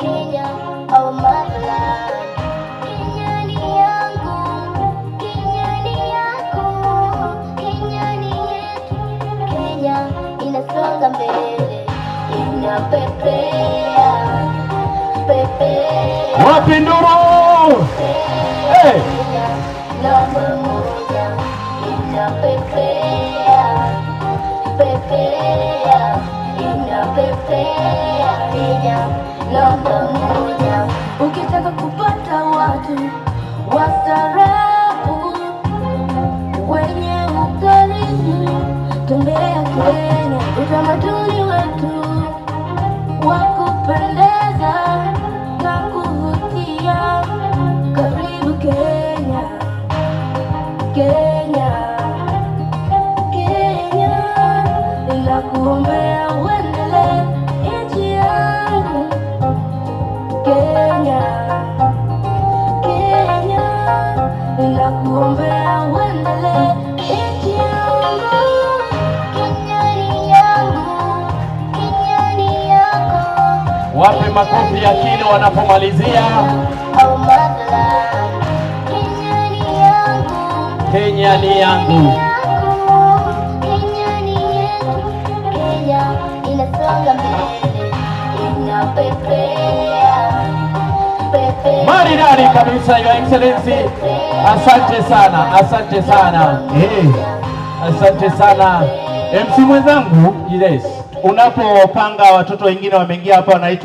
Kenya, our motherland. Kenya ni yangu, Kenya ni yako, Kenya ni yetu. Kenya inasonga mbele, inapepea, pepea. Wapi nduru? Kenya namba moja, inapepea, pepea, inapepea. Kenya namba moja. Ukitaka kupata watu wastaarabu wenye ukarimu, tembea Kenya. Utamaduni wetu wa kupendeza na kuvutia. Karibu Kenya, Kenya, Kenya. Ninakuombea uendelee nchi yangu Kenya, Kenya. Ninakuombea uendelee nchi yangu. Kenya ni yangu, Kenya ni yako. Wape makofi ya kile wanapomalizia. Our motherland. Kenya ni yangu, Kenya ni yangu. Kenya ni yetu. Kenya inasonga mbele, inapepea, pepea. Maridadi kabisa, Your Excellency. Asante sana, asante sana. Asante sana. MC mwenzangu, yes. Unapopanga watoto wengine wameingia hapa wanaitwa